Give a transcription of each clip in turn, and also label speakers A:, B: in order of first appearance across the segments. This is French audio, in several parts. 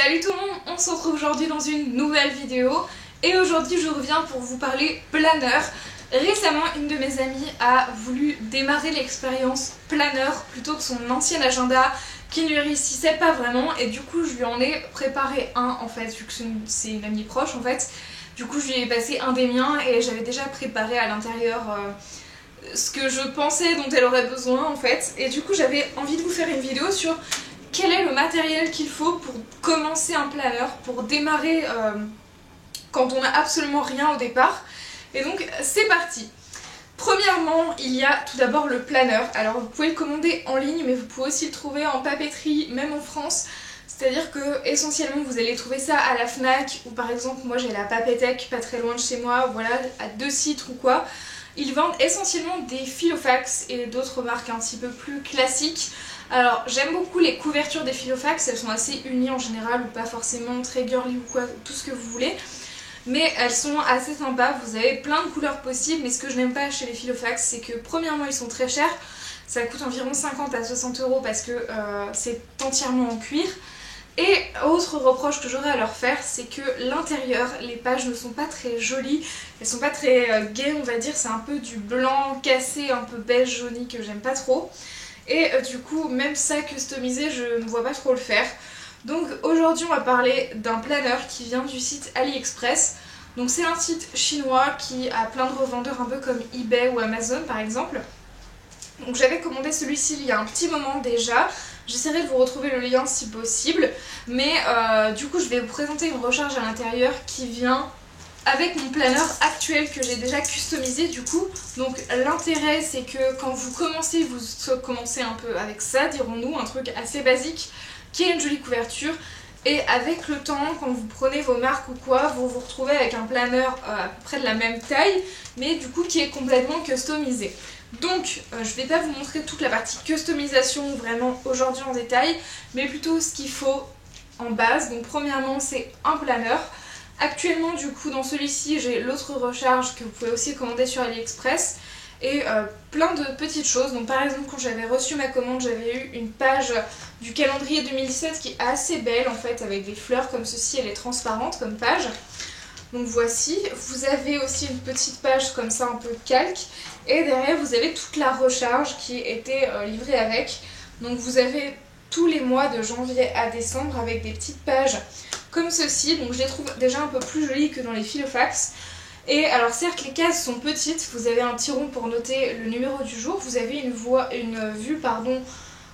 A: Salut tout le monde, on se retrouve aujourd'hui dans une nouvelle vidéo et aujourd'hui je reviens pour vous parler planeur. Récemment, une de mes amies a voulu démarrer l'expérience planeur plutôt que son ancien agenda qui ne lui réussissait pas vraiment, et du coup je lui en ai préparé un en fait, vu que c'est une amie proche en fait. Du coup je lui ai passé un des miens et j'avais déjà préparé à l'intérieur ce que je pensais dont elle aurait besoin en fait. Et du coup j'avais envie de vous faire une vidéo sur quel est le matériel qu'il faut pour commencer un planeur, pour démarrer quand on n'a absolument rien au départ. Et donc c'est parti. Premièrement, il y a tout d'abord le planeur. Alors vous pouvez le commander en ligne, mais vous pouvez aussi le trouver en papeterie, même en France. C'est-à-dire que essentiellement vous allez trouver ça à la Fnac, ou par exemple moi j'ai la Papetech pas très loin de chez moi, voilà, à 2 Citres ou quoi. Ils vendent essentiellement des Filofax et d'autres marques un petit peu plus classiques. Alors j'aime beaucoup les couvertures des Filofax, elles sont assez unies en général, ou pas forcément très girly ou quoi, tout ce que vous voulez. Mais elles sont assez sympas, vous avez plein de couleurs possibles, mais ce que je n'aime pas chez les Filofax, c'est que premièrement ils sont très chers, ça coûte environ 50 à 60 € parce que c'est entièrement en cuir. Et autre reproche que j'aurais à leur faire, c'est que l'intérieur, les pages ne sont pas très jolies, elles sont pas très gaies on va dire, c'est un peu du blanc cassé, un peu beige jauni que j'aime pas trop. Et du coup même ça customisé je ne vois pas trop le faire. Donc aujourd'hui on va parler d'un planeur qui vient du site AliExpress. Donc c'est un site chinois qui a plein de revendeurs un peu comme eBay ou Amazon par exemple. Donc j'avais commandé celui-ci il y a un petit moment déjà. J'essaierai de vous retrouver le lien si possible. Mais du coup je vais vous présenter une recharge à l'intérieur qui vient avec mon planeur actuel que j'ai déjà customisé du coup. Donc l'intérêt c'est que quand vous commencez un peu avec ça, dirons-nous, un truc assez basique qui a une jolie couverture. Et avec le temps, quand vous prenez vos marques ou quoi, vous vous retrouvez avec un planeur à peu près de la même taille, mais du coup qui est complètement customisé. Donc je vais pas vous montrer toute la partie customisation vraiment aujourd'hui en détail, mais plutôt ce qu'il faut en base. Donc premièrement c'est un planeur. Actuellement du coup dans celui-ci j'ai l'autre recharge que vous pouvez aussi commander sur AliExpress. Et plein de petites choses. Donc par exemple quand j'avais reçu ma commande, j'avais eu une page du calendrier 2017 qui est assez belle en fait, avec des fleurs comme ceci. Elle est transparente comme page. Donc voici, vous avez aussi une petite page comme ça un peu calque, et derrière vous avez toute la recharge qui était livrée avec. Donc vous avez tous les mois de janvier à décembre avec des petites pages comme ceci. Donc je les trouve déjà un peu plus jolies que dans les Filofax. Et alors certes les cases sont petites, vous avez un petit rond pour noter le numéro du jour, vous avez une vue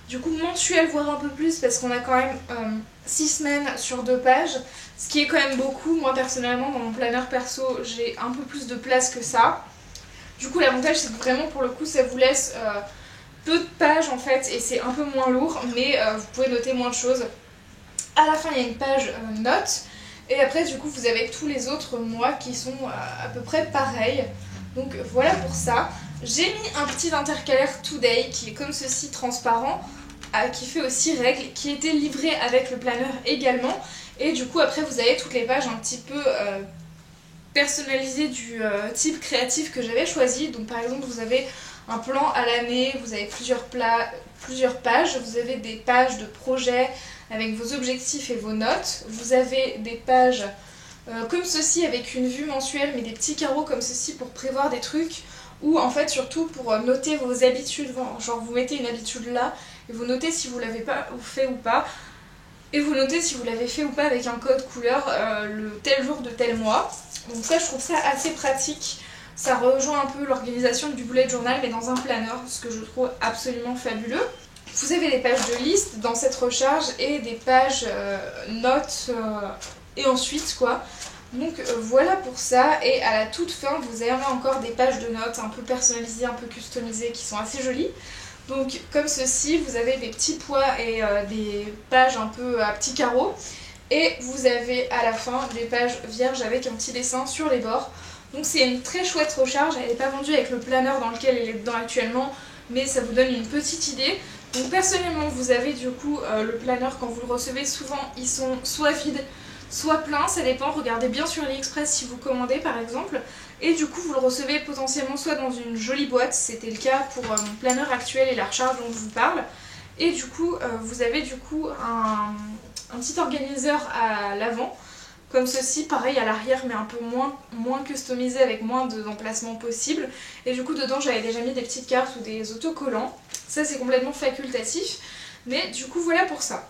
A: du coup mensuelle, voire un peu plus, parce qu'on a quand même 6 semaines sur 2 pages, ce qui est quand même beaucoup. Moi personnellement dans mon planeur perso j'ai un peu plus de place que ça. Du coup l'avantage c'est que vraiment pour le coup ça vous laisse peu de pages en fait, et c'est un peu moins lourd, mais vous pouvez noter moins de choses. À la fin il y a une page notes. Et après du coup vous avez tous les autres mois qui sont à peu près pareils. Donc voilà pour ça. J'ai mis un petit intercalaire Today qui est comme ceci, transparent, qui fait aussi règle, qui était livré avec le planeur également. Et du coup après vous avez toutes les pages un petit peu personnalisées du type créatif que j'avais choisi. Donc par exemple vous avez un plan à l'année, vous avez plusieurs pages, vous avez des pages de projets avec vos objectifs et vos notes, vous avez des pages comme ceci avec une vue mensuelle mais des petits carreaux comme ceci pour prévoir des trucs, ou en fait surtout pour noter vos habitudes, genre vous mettez une habitude là et vous notez si vous l'avez pas fait ou pas, et vous notez si vous l'avez fait ou pas avec un code couleur le tel jour de tel mois. Donc ça je trouve ça assez pratique. Ça rejoint un peu l'organisation du bullet journal mais dans un planeur, ce que je trouve absolument fabuleux. Vous avez des pages de liste dans cette recharge et des pages notes et ensuite quoi. Donc voilà pour ça, et à la toute fin vous avez encore des pages de notes un peu personnalisées, un peu customisées qui sont assez jolies. Donc comme ceci, vous avez des petits pois et des pages un peu à petits carreaux. Et vous avez à la fin des pages vierges avec un petit dessin sur les bords. Donc c'est une très chouette recharge, elle n'est pas vendue avec le planeur dans lequel elle est dedans actuellement, mais ça vous donne une petite idée. Donc personnellement vous avez du coup le planeur, quand vous le recevez souvent ils sont soit vides soit pleins, ça dépend, regardez bien sur AliExpress si vous commandez par exemple. Et du coup vous le recevez potentiellement soit dans une jolie boîte, c'était le cas pour mon planeur actuel et la recharge dont je vous parle. Et du coup vous avez du coup un petit organiseur à l'avant, comme ceci, pareil à l'arrière mais un peu moins customisé avec moins d'emplacements possibles. Et du coup dedans j'avais déjà mis des petites cartes ou des autocollants. Ça c'est complètement facultatif, mais du coup voilà pour ça.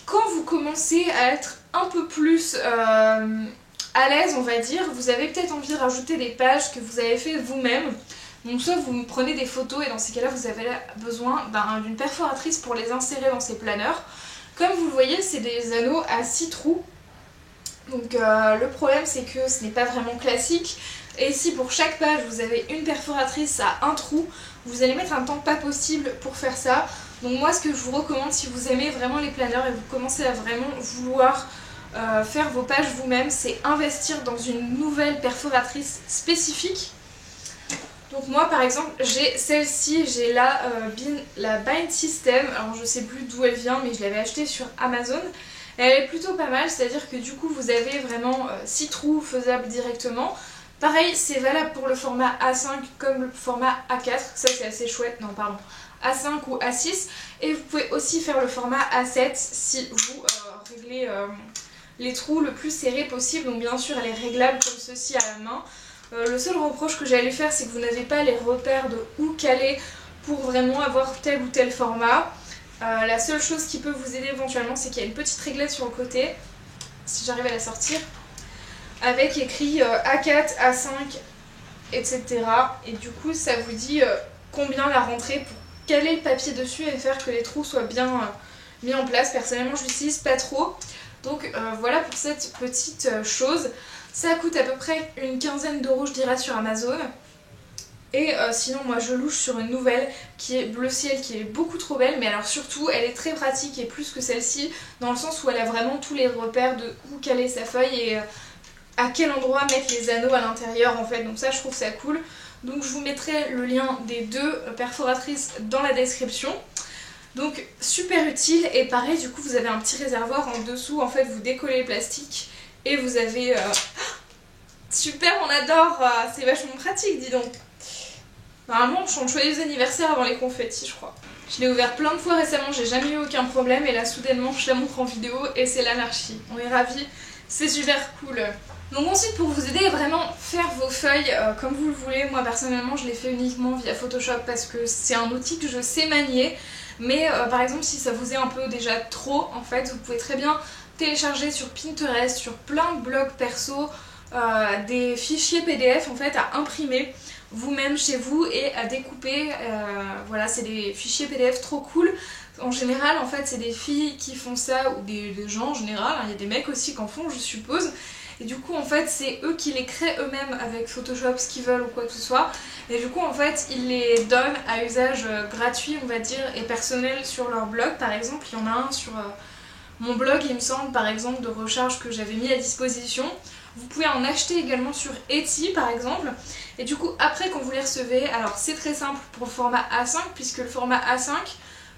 A: Quand vous commencez à être un peu plus à l'aise on va dire, vous avez peut-être envie de rajouter des pages que vous avez fait vous-même. Donc soit vous prenez des photos et dans ces cas-là vous avez besoin d'une perforatrice pour les insérer dans ces planeurs. Comme vous le voyez, c'est des anneaux à 6 trous. Donc le problème c'est que ce n'est pas vraiment classique. Et si pour chaque page vous avez une perforatrice à un trou, vous allez mettre un temps pas possible pour faire ça. Donc moi ce que je vous recommande si vous aimez vraiment les planeurs et vous commencez à vraiment vouloir faire vos pages vous-même, c'est investir dans une nouvelle perforatrice spécifique. Donc moi par exemple j'ai celle-ci, j'ai la Bind System, alors je sais plus d'où elle vient mais je l'avais achetée sur Amazon. Elle est plutôt pas mal, c'est-à-dire que du coup vous avez vraiment 6 trous faisables directement. Pareil c'est valable pour le format A5 comme le format A4, ça c'est assez chouette, non pardon, A5 ou A6. Et vous pouvez aussi faire le format A7 si vous réglez les trous le plus serrés possible, donc bien sûr elle est réglable comme ceci à la main. Le seul reproche que j'allais lui faire c'est que vous n'avez pas les repères de où caler pour vraiment avoir tel ou tel format. La seule chose qui peut vous aider éventuellement c'est qu'il y a une petite réglette sur le côté, si j'arrive à la sortir, avec écrit A4, A5, etc. Et du coup ça vous dit combien la rentrer pour caler le papier dessus et faire que les trous soient bien mis en place. Personnellement je l'utilise pas trop, donc voilà pour cette petite chose. Ça coûte à peu près une quinzaine d'euros je dirais sur Amazon. Et sinon moi je louche sur une nouvelle qui est bleu ciel, qui est beaucoup trop belle, mais alors surtout elle est très pratique et plus que celle-ci dans le sens où elle a vraiment tous les repères de où caler sa feuille et à quel endroit mettre les anneaux à l'intérieur en fait, donc ça je trouve ça cool. Donc je vous mettrai le lien des deux perforatrices dans la description. Donc super utile et pareil du coup vous avez un petit réservoir en dessous, en fait vous décollez le plastique et vous avez... Super, on adore, c'est vachement pratique dis donc. Normalement on chante joyeux anniversaire avant les confettis je crois. Je l'ai ouvert plein de fois récemment, j'ai jamais eu aucun problème et là soudainement je la montre en vidéo et c'est l'anarchie. On est ravis, c'est super cool. Donc ensuite pour vous aider à vraiment faire vos feuilles comme vous le voulez, moi personnellement je les fais uniquement via Photoshop parce que c'est un outil que je sais manier. Mais par exemple si ça vous est un peu déjà trop en fait, vous pouvez très bien télécharger sur Pinterest, sur plein de blogs perso, des fichiers PDF en fait à imprimer vous-même chez vous et à découper. Voilà, c'est des fichiers PDF trop cool. En général en fait c'est des filles qui font ça ou des gens en général, il y a des mecs aussi qui en font je suppose. Et du coup en fait c'est eux qui les créent eux-mêmes avec Photoshop ce qu'ils veulent ou quoi que ce soit. Et du coup en fait ils les donnent à usage gratuit on va dire et personnel sur leur blog. Par exemple il y en a un sur mon blog il me semble par exemple de recharge que j'avais mis à disposition. Vous pouvez en acheter également sur Etsy par exemple. Et du coup après quand vous les recevez, alors c'est très simple pour le format A5 puisque le format A5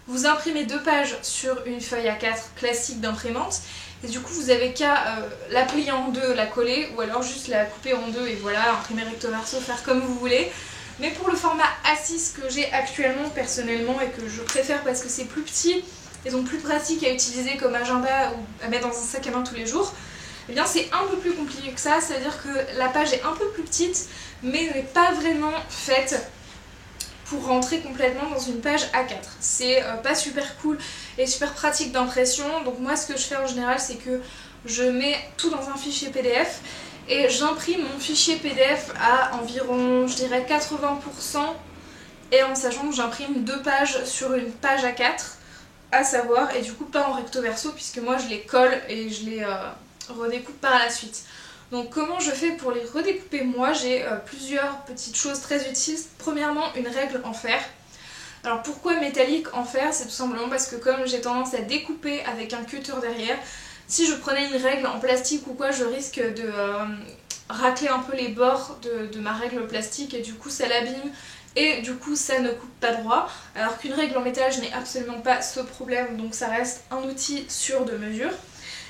A: vous imprimez 2 pages sur une feuille A4 classique d'imprimante. Et du coup vous avez qu'à la plier en deux, la coller ou alors juste la couper en deux et voilà, imprimer recto verso, faire comme vous voulez. Mais pour le format A6 que j'ai actuellement personnellement et que je préfère parce que c'est plus petit et donc plus pratique à utiliser comme agenda ou à mettre dans un sac à main tous les jours, eh bien c'est un peu plus compliqué que ça, c'est-à-dire que la page est un peu plus petite mais n'est pas vraiment faite pour rentrer complètement dans une page A4. C'est pas super cool et super pratique d'impression. Donc moi ce que je fais en général c'est que je mets tout dans un fichier PDF et j'imprime mon fichier PDF à environ je dirais 80% et en sachant que j'imprime 2 pages sur une page A4 à savoir, et du coup pas en recto verso puisque moi je les colle et je les redécoupe par la suite. Donc comment je fais pour les redécouper moi? J'ai plusieurs petites choses très utiles. Premièrement une règle en fer. Alors pourquoi métallique en fer? C'est tout simplement parce que comme j'ai tendance à découper avec un cutter derrière, si je prenais une règle en plastique ou quoi je risque de racler un peu les bords de ma règle plastique et du coup ça l'abîme et du coup ça ne coupe pas droit. Alors qu'une règle en métal je n'ai absolument pas ce problème, donc ça reste un outil sûr de mesure.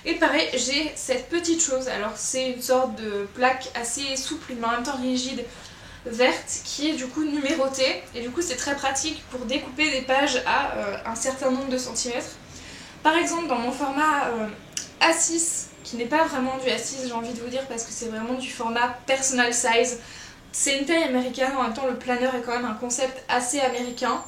A: Et pareil, j'ai cette petite chose, alors c'est une sorte de plaque assez souple mais en même temps rigide, verte, qui est du coup numérotée. Et du coup c'est très pratique pour découper des pages à un certain nombre de centimètres. Par exemple dans mon format A6, qui n'est pas vraiment du A6 j'ai envie de vous dire parce que c'est vraiment du format personal size. C'est une taille américaine, en même temps le planeur est quand même un concept assez américain.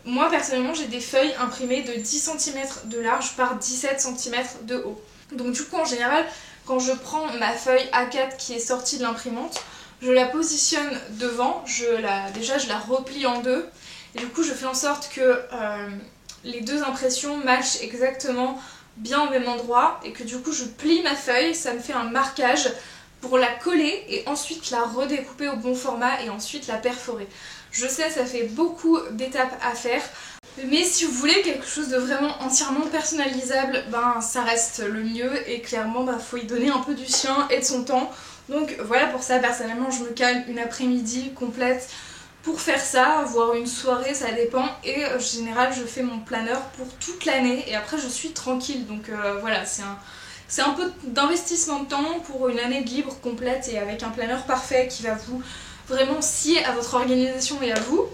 A: Moi personnellement j'ai des feuilles imprimées de 10 cm de large par 17 cm de haut. Donc du coup en général quand je prends ma feuille A4 qui est sortie de l'imprimante, je la positionne devant, déjà je la replie en deux et du coup je fais en sorte que les deux impressions matchent exactement bien au même endroit et que du coup je plie ma feuille, ça me fait un marquage pour la coller et ensuite la redécouper au bon format et ensuite la perforer. Je sais, ça fait beaucoup d'étapes à faire, mais si vous voulez quelque chose de vraiment entièrement personnalisable, ben ça reste le mieux et clairement faut y donner un peu du sien et de son temps. Donc voilà, pour ça personnellement je me cale une après-midi complète pour faire ça, voire une soirée, ça dépend, et en général je fais mon planeur pour toute l'année et après je suis tranquille. Donc voilà, c'est un peu d'investissement de temps pour une année de libre complète et avec un planeur parfait qui va vous vraiment scier à votre organisation et à vous.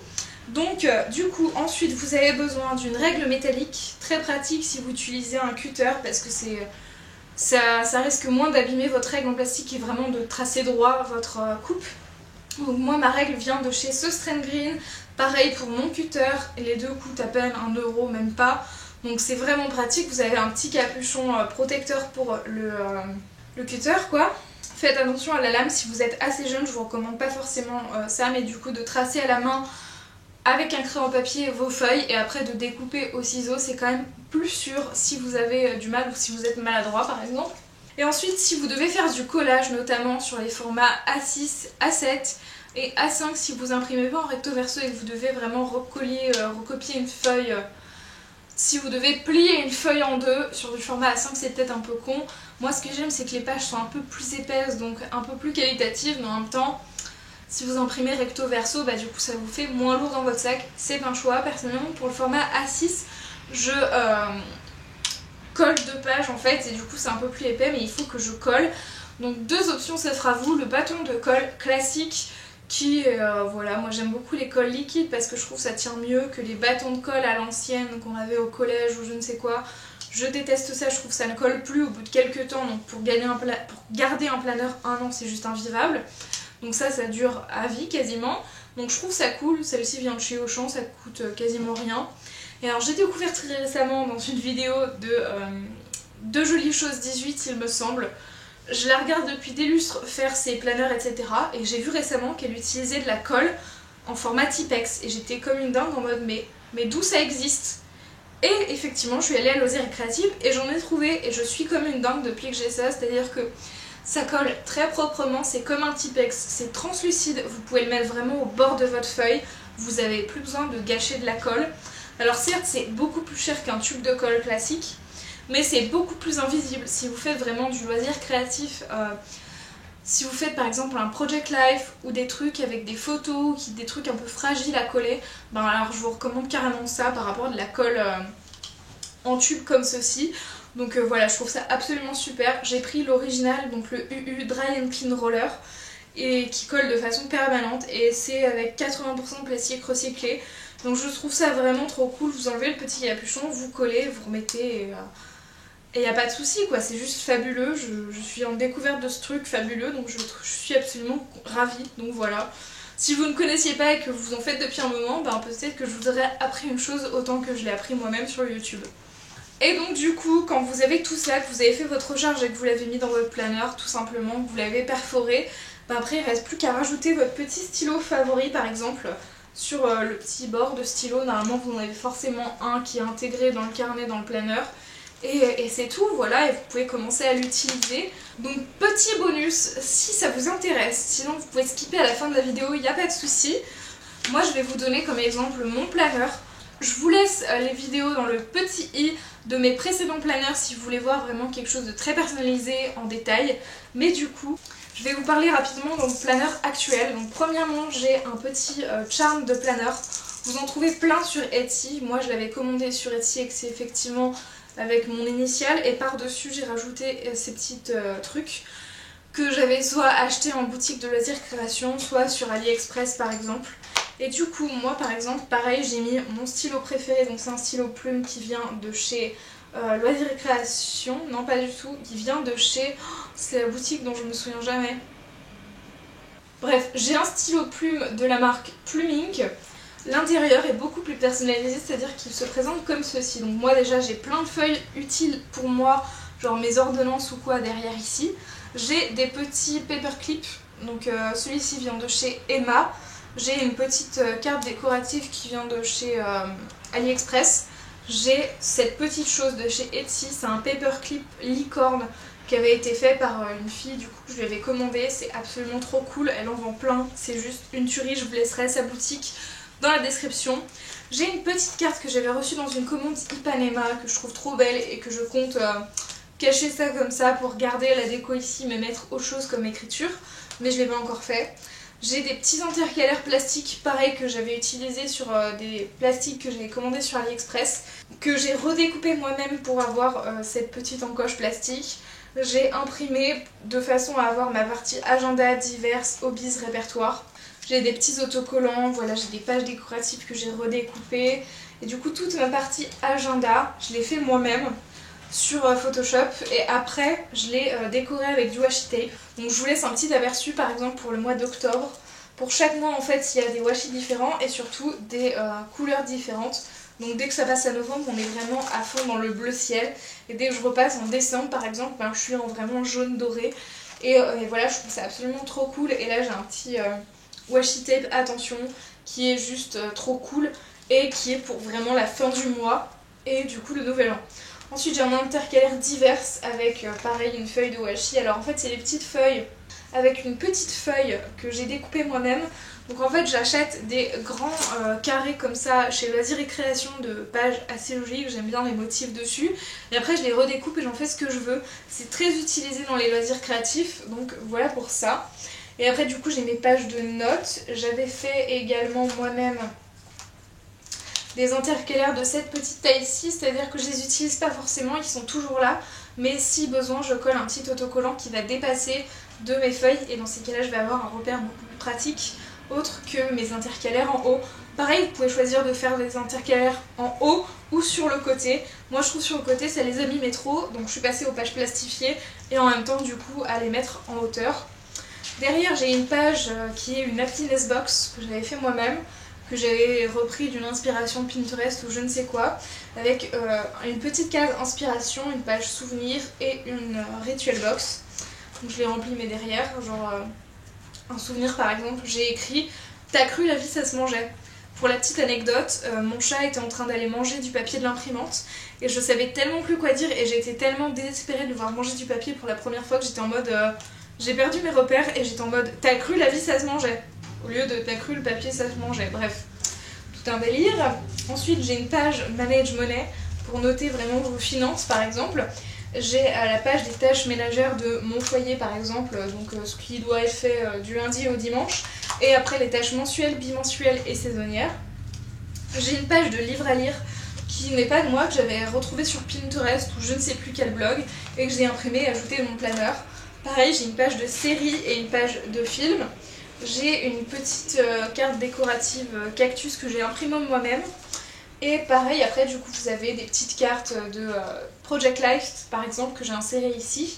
A: Donc du coup ensuite vous avez besoin d'une règle métallique, très pratique si vous utilisez un cutter parce que ça risque moins d'abîmer votre règle en plastique et vraiment de tracer droit votre coupe. Donc moi ma règle vient de chez Sustrain Green, pareil pour mon cutter et les deux coûtent à peine 1 €, même pas. Donc c'est vraiment pratique, vous avez un petit capuchon protecteur pour le cutter quoi. Faites attention à la lame, si vous êtes assez jeune, je vous recommande pas forcément ça, mais du coup de tracer à la main avec un crayon papier vos feuilles et après de découper au ciseau, c'est quand même plus sûr si vous avez du mal ou si vous êtes maladroit par exemple. Et ensuite si vous devez faire du collage notamment sur les formats A6, A7 et A5 si vous imprimez pas en recto verso et que vous devez vraiment recopier une feuille, si vous devez plier une feuille en deux sur du format A5 c'est peut-être un peu con. Moi ce que j'aime c'est que les pages sont un peu plus épaisses donc un peu plus qualitatives, mais en même temps si vous imprimez recto verso du coup ça vous fait moins lourd dans votre sac, c'est un choix. Personnellement pour le format A6 je colle 2 pages en fait et du coup c'est un peu plus épais mais il faut que je colle. Donc 2 options s'offrent à vous, le bâton de colle classique qui voilà, moi j'aime beaucoup les colles liquides parce que je trouve que ça tient mieux que les bâtons de colle à l'ancienne qu'on avait au collège ou je ne sais quoi. Je déteste ça, je trouve que ça ne colle plus au bout de quelques temps, donc pour garder un planeur 1 an c'est juste invivable. Donc ça dure à vie quasiment, donc je trouve ça cool. Celle-ci vient de chez Auchan, ça coûte quasiment rien. Et alors j'ai découvert très récemment dans une vidéo de Jolies Choses 18 il me semble. Je la regarde depuis des lustres faire ses planeurs etc. Et j'ai vu récemment qu'elle utilisait de la colle en format Tipex. Et j'étais comme une dingue en mode mais d'où ça existe? Et effectivement je suis allée à Loisirs Créative et j'en ai trouvé et je suis comme une dingue depuis que j'ai ça. C'est-à-dire que ça colle très proprement, c'est comme un Tipex, c'est translucide, vous pouvez le mettre vraiment au bord de votre feuille, vous n'avez plus besoin de gâcher de la colle. Alors certes c'est beaucoup plus cher qu'un tube de colle classique, mais c'est beaucoup plus invisible. Si vous faites vraiment du loisir créatif, si vous faites par exemple un project life ou des trucs avec des photos, des trucs un peu fragiles à coller, alors je vous recommande carrément ça par rapport à de la colle en tube comme ceci. Donc voilà, je trouve ça absolument super. J'ai pris l'original, donc le UU Dry and Clean Roller, et qui colle de façon permanente et c'est avec 80% de plastique recyclé. Donc je trouve ça vraiment trop cool. Vous enlevez le petit capuchon, vous collez, vous remettez et il n'y a pas de souci quoi, c'est juste fabuleux. Je suis en découverte de ce truc fabuleux, donc je suis absolument ravie. Donc voilà. Si vous ne connaissiez pas et que vous en faites depuis un moment, peut-être que je vous aurais appris une chose autant que je l'ai appris moi-même sur YouTube. Et donc du coup, quand vous avez tout ça, que vous avez fait votre recharge et que vous l'avez mis dans votre planeur, tout simplement, que vous l'avez perforé, après il ne reste plus qu'à rajouter votre petit stylo favori par exemple sur le petit bord de stylo. Normalement vous en avez forcément un qui est intégré dans le carnet, dans le planeur. Et c'est tout, voilà, et vous pouvez commencer à l'utiliser. Donc petit bonus, si ça vous intéresse, sinon vous pouvez skipper à la fin de la vidéo, il n'y a pas de souci. Moi je vais vous donner comme exemple mon planeur. Je vous laisse les vidéos dans le petit i de mes précédents planeurs si vous voulez voir vraiment quelque chose de très personnalisé en détail. Mais du coup, je vais vous parler rapidement de mon planeur actuel. Donc premièrement, j'ai un petit charm de planeur. Vous en trouvez plein sur Etsy. Moi je l'avais commandé sur Etsy et que c'est effectivement avec mon initiale. Et par-dessus j'ai rajouté ces petits trucs que j'avais soit acheté en boutique de loisirs création, soit sur AliExpress par exemple. Et du coup, moi par exemple, pareil, j'ai mis mon stylo préféré, donc c'est un stylo plume qui vient de chez Loisirs et Création, non pas du tout, qui vient de chez... c'est la boutique dont je me souviens jamais. Bref, j'ai un stylo plume de la marque Plumink. L'intérieur est beaucoup plus personnalisé, c'est-à-dire qu'il se présente comme ceci. Donc moi déjà j'ai plein de feuilles utiles pour moi, genre mes ordonnances ou quoi derrière ici. J'ai des petits paperclips, donc celui-ci vient de chez Emma. J'ai une petite carte décorative qui vient de chez AliExpress. J'ai cette petite chose de chez Etsy, c'est un paperclip licorne qui avait été fait par une fille, du coup je lui avais commandé, c'est absolument trop cool, elle en vend plein, c'est juste une tuerie, je vous laisserai sa boutique dans la description. J'ai une petite carte que j'avais reçue dans une commande Ipanema que je trouve trop belle et que je compte cacher ça comme ça pour garder la déco ici mais mettre autre chose comme écriture, mais je l'ai pas encore fait. J'ai des petits intercalaires plastiques pareil que j'avais utilisés sur des plastiques que j'avais commandés sur AliExpress, que j'ai redécoupé moi-même pour avoir cette petite encoche plastique. J'ai imprimé de façon à avoir ma partie agenda, diverses, hobbies, répertoire. J'ai des petits autocollants, voilà, j'ai des pages décoratives que j'ai redécoupées. Et du coup toute ma partie agenda, je l'ai fait moi-même sur Photoshop et après je l'ai décoré avec du washi tape. Donc je vous laisse un petit aperçu par exemple pour le mois d'octobre. Pour chaque mois en fait il y a des washi différents et surtout des couleurs différentes. Donc dès que ça passe à novembre on est vraiment à fond dans le bleu ciel. Et dès que je repasse en décembre par exemple, ben, je suis en vraiment jaune doré. Et voilà, je trouve ça absolument trop cool. Et là j'ai un petit washi tape attention qui est juste trop cool et qui est pour vraiment la fin du mois et du coup le nouvel an. Ensuite j'ai un intercalaire diverses avec pareil une feuille de washi. Alors en fait c'est les petites feuilles avec une petite feuille que j'ai découpée moi-même. Donc en fait j'achète des grands carrés comme ça chez Loisirs et Création de pages assez logiques, j'aime bien les motifs dessus. Et après je les redécoupe et j'en fais ce que je veux. C'est très utilisé dans les loisirs créatifs, donc voilà pour ça. Et après du coup j'ai mes pages de notes. J'avais fait également moi-même des intercalaires de cette petite taille-ci, c'est-à-dire que je les utilise pas forcément, ils sont toujours là. Mais si besoin je colle un petit autocollant qui va dépasser de mes feuilles et dans ces cas-là je vais avoir un repère beaucoup plus pratique autre que mes intercalaires en haut. Pareil, vous pouvez choisir de faire des intercalaires en haut ou sur le côté. Moi je trouve sur le côté ça les abîmait trop, donc je suis passée aux pages plastifiées et en même temps du coup à les mettre en hauteur. Derrière j'ai une page qui est une happiness box que j'avais fait moi-même, que j'avais repris d'une inspiration Pinterest ou je ne sais quoi, avec une petite case inspiration, une page souvenir et une ritual box. Donc je l'ai remplie mais derrière, genre un souvenir par exemple, j'ai écrit « T'as cru la vie ça se mangeait ». Pour la petite anecdote, mon chat était en train d'aller manger du papier de l'imprimante et je savais tellement plus quoi dire et j'étais tellement désespérée de le voir manger du papier pour la première fois que j'étais en mode j'ai perdu mes repères et j'étais en mode « T'as cru la vie ça se mangeait ». Au lieu de « T'as cru le papier ça se mangeait ». Bref, tout un délire. Ensuite j'ai une page Manage Money pour noter vraiment vos finances par exemple. J'ai la page des tâches ménagères de mon foyer par exemple, donc ce qui doit être fait du lundi au dimanche. Et après les tâches mensuelles, bimensuelles et saisonnières. J'ai une page de livres à lire qui n'est pas de moi, que j'avais retrouvée sur Pinterest ou je ne sais plus quel blog et que j'ai imprimé et ajouté dans mon planeur. Pareil, j'ai une page de séries et une page de films. J'ai une petite carte décorative cactus que j'ai imprimée moi-même. Et pareil, après du coup vous avez des petites cartes de Project Life par exemple que j'ai insérées ici.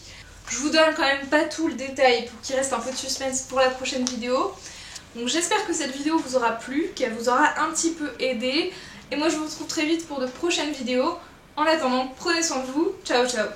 A: Je vous donne quand même pas tout le détail pour qu'il reste un peu de suspense pour la prochaine vidéo. Donc j'espère que cette vidéo vous aura plu, qu'elle vous aura un petit peu aidé. Et moi je vous retrouve très vite pour de prochaines vidéos. En attendant, prenez soin de vous. Ciao ciao.